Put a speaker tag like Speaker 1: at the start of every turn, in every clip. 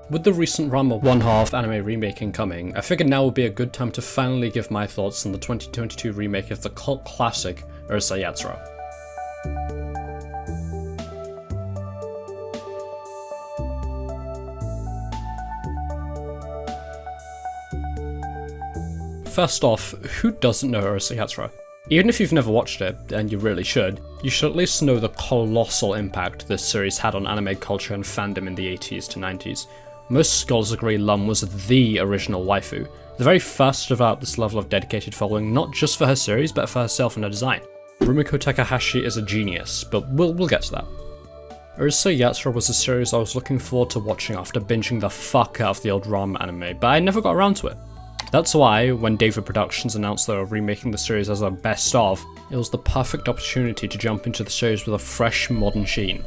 Speaker 1: With the recent Ranma 1/2 anime remaking coming, I figured now would be a good time to finally give my thoughts on the 2022 remake of the cult classic Urusei Yatsura. First off, who doesn't know Urusei Yatsura? Even if you've never watched it, and you really should at least know the colossal impact this series had on anime culture and fandom in the 80s to 90s. Most scholars agree Lum was the original waifu, the very first to develop this level of dedicated following not just for her series but for herself and her design. Rumiko Takahashi is a genius, but we'll get to that. Urusei Yatsura was a series I was looking forward to watching after binging the fuck out of the old Ranma anime, but I never got around to it. That's why, when David Productions announced they were remaking the series as a best of, it was the perfect opportunity to jump into the series with a fresh, modern sheen.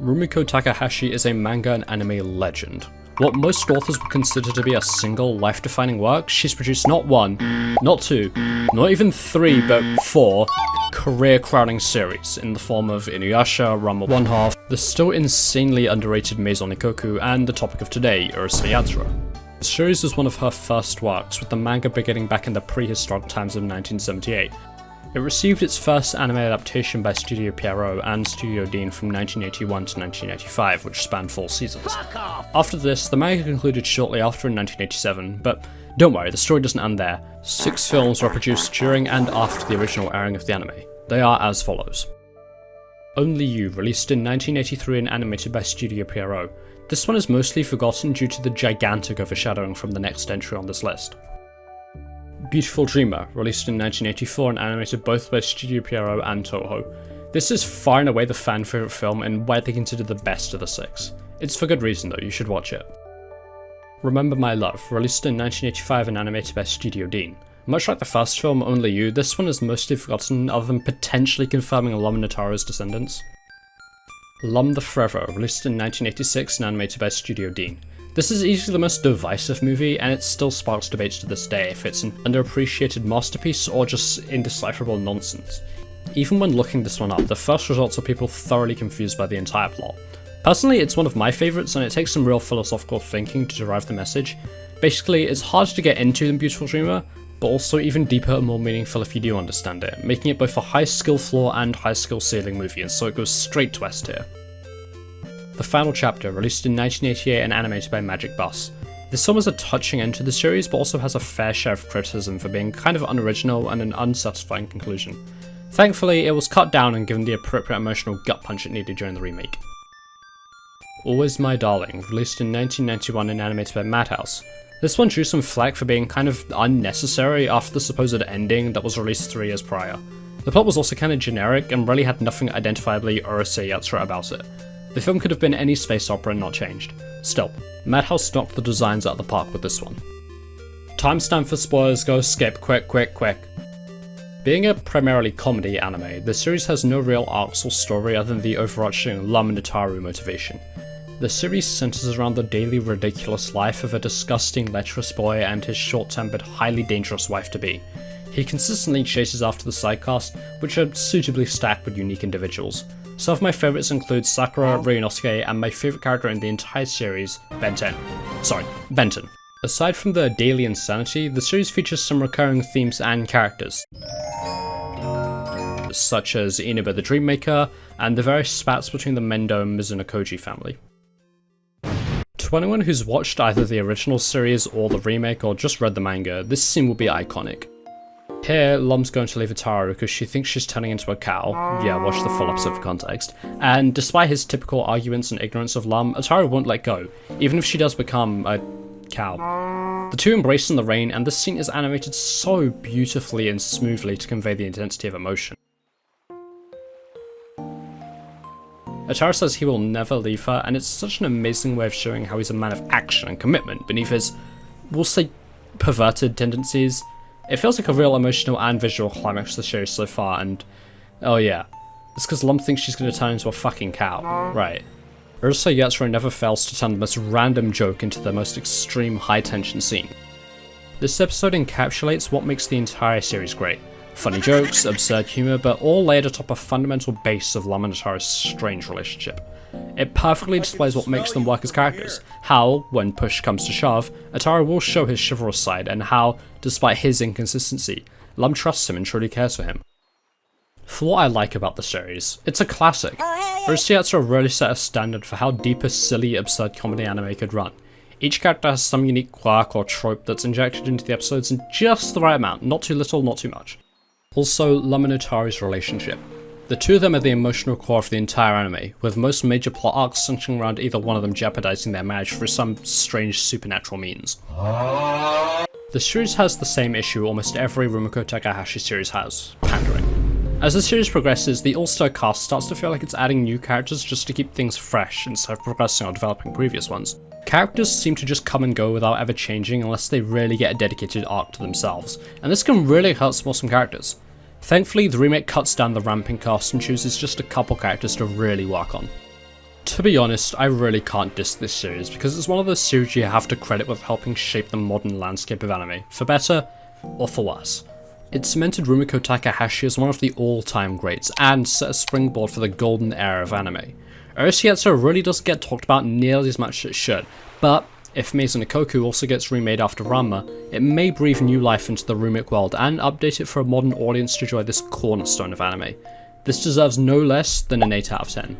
Speaker 1: Rumiko Takahashi is a manga and anime legend. What most authors would consider to be a single life-defining work, she's produced not one, not two, not even three, but four career-crowning series in the form of Inuyasha, Ranma 1/2, the still insanely underrated Maison Ikkoku, and the topic of today, Urusei Yatsura. The series was one of her first works, with the manga beginning back in the prehistoric times of 1978. It received its first anime adaptation by Studio Pierrot and Studio Dean from 1981 to 1985, which spanned 4 seasons. After this, the manga concluded shortly after in 1987, but don't worry, the story doesn't end there. 6 films were produced during and after the original airing of the anime. They are as follows. Only You, released in 1983 and animated by Studio Pierrot. This one is mostly forgotten due to the gigantic overshadowing from the next entry on this list. Beautiful Dreamer, released in 1984 and animated both by Studio Pierrot and Toho. This is far and away the fan favourite film and widely considered the best of the 6. It's for good reason though, you should watch it. Remember My Love, released in 1985 and animated by Studio Dean. Much like the first film, Only You, this one is mostly forgotten other than potentially confirming Lum Notaro's descendants. Lum the Forever, released in 1986 and animated by Studio Dean. This is easily the most divisive movie, and it still sparks debates to this day if it's an underappreciated masterpiece or just indecipherable nonsense. Even when looking this one up, the first results are people thoroughly confused by the entire plot. Personally, it's one of my favourites, and it takes some real philosophical thinking to derive the message. Basically, it's hard to get into than Beautiful Dreamer, but also even deeper and more meaningful if you do understand it, making it both a high skill floor and high skill ceiling movie, and so it goes straight to S tier. The Final Chapter, released in 1988 and animated by Magic Bus. This film is a touching end to the series, but also has a fair share of criticism for being kind of unoriginal and an unsatisfying conclusion. Thankfully, it was cut down and given the appropriate emotional gut punch it needed during the remake. Always My Darling, released in 1991 and animated by Madhouse. This one drew some flack for being kind of unnecessary after the supposed ending that was released 3 years prior. The plot was also kind of generic and really had nothing identifiably Urusei Yatsura about it. The film could have been any space opera and not changed. Still, Madhouse knocked the designs out of the park with this one. Timestamp for spoilers, go skip, quick. Being a primarily comedy anime, the series has no real arcs or story other than the overarching Lum Notaru motivation. The series centers around the daily ridiculous life of a disgusting lecherous boy and his short-tempered, highly dangerous wife-to-be. He consistently chases after the sidecast, which are suitably stacked with unique individuals. Some of my favourites include Sakura, Ryunosuke, and my favourite character in the entire series, Benton. Aside from the daily insanity, the series features some recurring themes and characters, such as Inuba the Dreammaker, and the various spats between the Mendo and Mizuno-Koji family. To anyone who's watched either the original series or the remake or just read the manga, this scene will be iconic. Here, Lum's going to leave Ataru because she thinks she's turning into a cow. Yeah, watch the full episode for context. And despite his typical arguments and ignorance of Lum, Ataru won't let go, even if she does become a cow. The two embrace in the rain, and this scene is animated so beautifully and smoothly to convey the intensity of emotion. Ataru says he will never leave her, and it's such an amazing way of showing how he's a man of action and commitment beneath his, we'll say, perverted tendencies. It feels like a real emotional and visual climax to the series so far, and oh yeah, it's because Lum thinks she's going to turn into a fucking cow, right. Urusei Yatsura never fails to turn the most random joke into the most extreme high-tension scene. This episode encapsulates what makes the entire series great. Funny jokes, absurd humour, but all laid atop a fundamental base of Lum and Ataru's strange relationship. It perfectly displays what makes them work as characters, how, when push comes to shove, Ataru will show his chivalrous side, and how, despite his inconsistency, Lum trusts him and truly cares for him. For what I like about the series, it's a classic. Urusei Yatsura really set a standard for how deep a silly, absurd comedy anime could run. Each character has some unique quirk or trope that's injected into the episodes in just the right amount, not too little, not too much. Also, Lum and Ataru's relationship. The two of them are the emotional core of the entire anime, with most major plot arcs centering around either one of them jeopardizing their marriage through some strange supernatural means. The series has the same issue almost every Rumiko Takahashi series has, pandering. As the series progresses, the all-star cast starts to feel like it's adding new characters just to keep things fresh instead of progressing or developing previous ones. Characters seem to just come and go without ever changing unless they really get a dedicated arc to themselves, and this can really hurt some awesome characters. Thankfully, the remake cuts down the ramping cast and chooses just a couple characters to really work on. To be honest, I really can't diss this series because it's one of those series you have to credit with helping shape the modern landscape of anime, for better or for worse. It cemented Rumiko Takahashi as one of the all-time greats and set a springboard for the golden era of anime. Urusei Yatsura really doesn't get talked about nearly as much as it should, but if Maze no Koku also gets remade after Ranma, it may breathe new life into the remake world and update it for a modern audience to enjoy this cornerstone of anime. This deserves no less than an 8 out of 10.